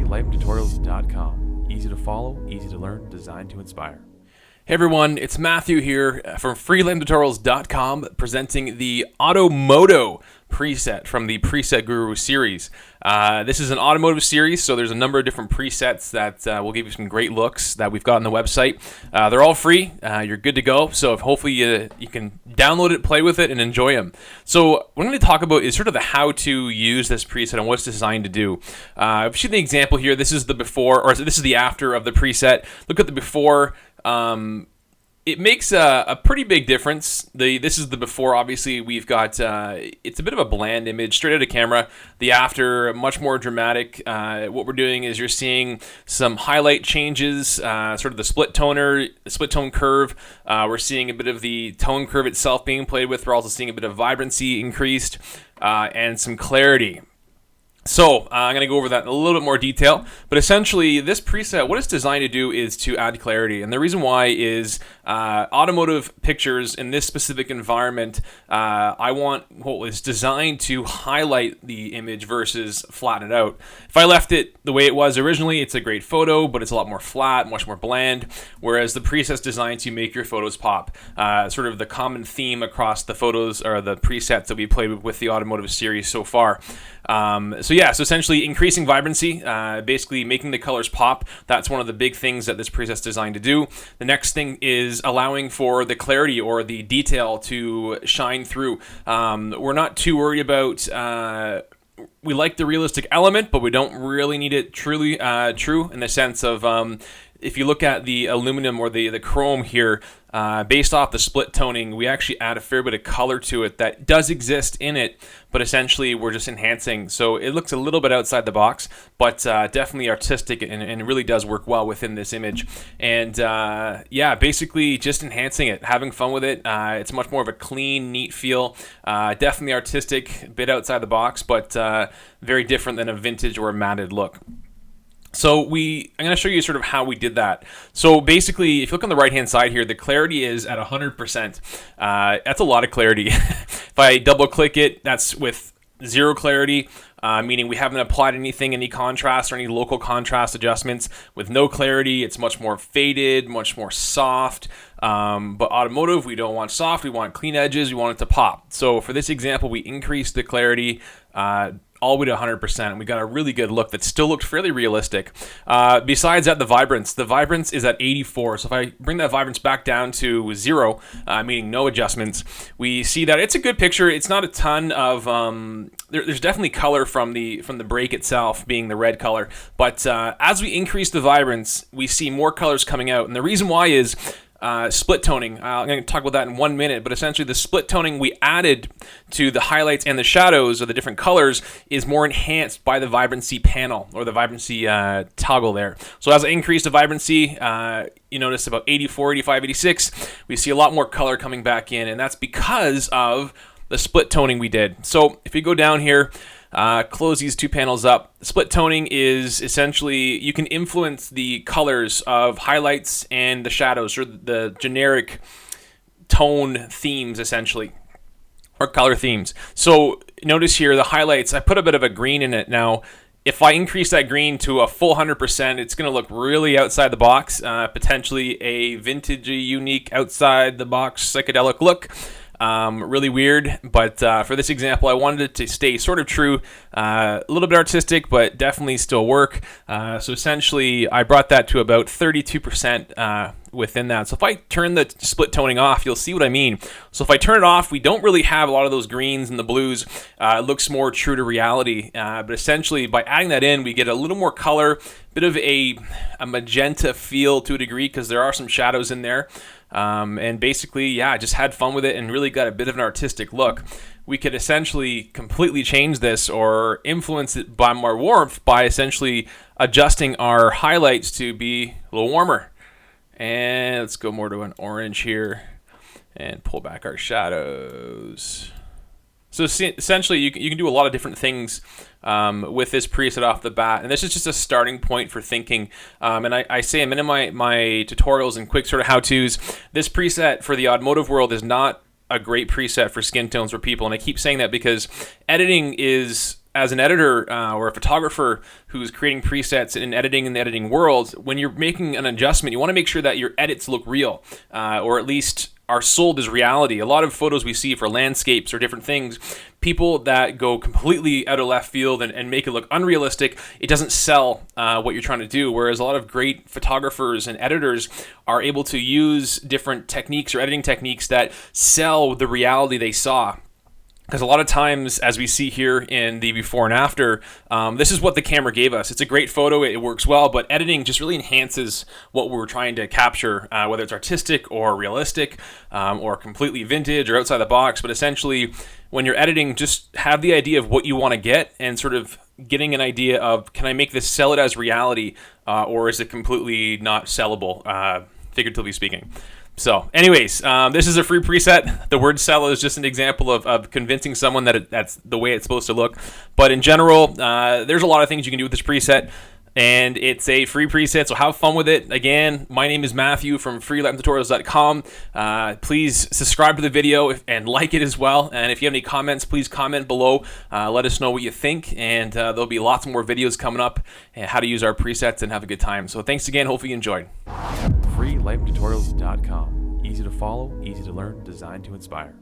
freelightingtutorials.com. Easy to follow, easy to learn, designed to inspire. Hey everyone, it's Matthew here from freelightingtutorials.com presenting the Automoto preset from the Preset Guru series. This is an automotive series, so there's a number of different presets that will give you some great looks that we've got on the website. They're all free. You're good to go, so hopefully you can download it, play with it, and enjoy them. So what I'm going to talk about is sort of the how to use this preset and what it's designed to do. If you see the example here, this is the before, or this is the after of the preset. Look at the before. It makes a pretty big difference. This is the before. Obviously, we've got it's a bit of a bland image straight out of camera. The after, much more dramatic. What we're doing is you're seeing some highlight changes, sort of the split tone curve. We're seeing a bit of the tone curve itself being played with. We're also seeing a bit of vibrancy increased and some clarity. So I'm going to go over that in a little bit more detail, but essentially this preset, what it's designed to do is to add clarity. And the reason why is automotive pictures in this specific environment, I want what was designed to highlight the image versus flatten it out. If I left it the way it was originally, it's a great photo, but it's a lot more flat, much more bland, whereas the preset's designed to make your photos pop. Sort of the common theme across the photos or the presets that we played with the automotive series so far. So essentially increasing vibrancy, basically making the colors pop. That's one of the big things that this preset's designed to do. The next thing is allowing for the clarity or the detail to shine through. We're not too worried about, we like the realistic element, but we don't really need it truly true in the sense of, if you look at the aluminum or the chrome here, based off the split toning, we actually add a fair bit of color to it that does exist in it, but essentially we're just enhancing. So it looks a little bit outside the box, but definitely artistic and it really does work well within this image. And yeah, basically just enhancing it, having fun with it. It's much more of a clean, neat feel. Definitely artistic, a bit outside the box, but very different than a vintage or a matted look. So I'm going to show you sort of how we did that. So basically, if you look on the right-hand side here, the clarity is at 100%. That's a lot of clarity. If I double-click it, that's with zero clarity, meaning we haven't applied any contrast or any local contrast adjustments. With no clarity, it's much more faded, much more soft. But automotive, we don't want soft. We want clean edges. We want it to pop. So for this example, we increased the clarity all the way to 100%. We got a really good look that still looked fairly realistic. Besides that, the vibrance is at 84. So if I bring that vibrance back down to 0, meaning no adjustments, we see that it's a good picture. It's not a ton of, there's definitely color from the break itself being the red color. But as we increase the vibrance, we see more colors coming out. And the reason why is split toning. I'm going to talk about that in 1 minute, but essentially the split toning we added to the highlights and the shadows of the different colors is more enhanced by the vibrancy panel or the vibrancy toggle there. So as I increase the vibrancy, you notice about 84, 85, 86, we see a lot more color coming back in, and that's because of the split toning we did. So if you go down here, close these two panels up. Split toning is essentially you can influence the colors of highlights and the shadows, or the generic tone themes essentially, or color themes. So notice here the highlights, I put a bit of a green in it. Now if I increase that green to a full 100%, it's going to look really outside the box, potentially a vintagey, unique outside the box psychedelic look. Really weird, but for this example, I wanted it to stay sort of true, a little bit artistic, but definitely still work. So essentially, I brought that to about 32% within that. So if I turn the split toning off, you'll see what I mean. So if I turn it off, we don't really have a lot of those greens and the blues. It looks more true to reality, but essentially by adding that in, we get a little more color, bit of a magenta feel to a degree because there are some shadows in there. And basically, yeah, I just had fun with it and really got a bit of an artistic look. We could essentially completely change this or influence it by more warmth by essentially adjusting our highlights to be a little warmer. And let's go more to an orange here and pull back our shadows. So essentially, you can do a lot of different things with this preset off the bat, and this is just a starting point for thinking. And I say in many of my tutorials and quick sort of how-tos, this preset for the automotive world is not a great preset for skin tones for people, and I keep saying that because editing is as an editor or a photographer who's creating presets in editing in the editing world, when you're making an adjustment, you want to make sure that your edits look real, or at least are sold as reality. A lot of photos we see for landscapes or different things, people that go completely out of left field and make it look unrealistic, it doesn't sell what you're trying to do. Whereas a lot of great photographers and editors are able to use different techniques or editing techniques that sell the reality they saw. Because a lot of times, as we see here in the before and after, this is what the camera gave us. It's a great photo, it works well, but editing just really enhances what we're trying to capture, whether it's artistic or realistic, or completely vintage or outside the box. But essentially, when you're editing, just have the idea of what you want to get and sort of getting an idea of, can I make this, sell it as reality, or is it completely not sellable, figuratively speaking. So anyways, this is a free preset. The word sell is just an example of convincing someone that that's the way it's supposed to look. But in general, there's a lot of things you can do with this preset, and it's a free preset, so have fun with it. Again, my name is Matthew from freelighttutorials.com. Please subscribe to the video and like it as well. And if you have any comments, please comment below. Let us know what you think, and there'll be lots more videos coming up on how to use our presets and have a good time. So thanks again. Hopefully you enjoyed. freelighttutorials.com. Easy to follow, easy to learn, designed to inspire.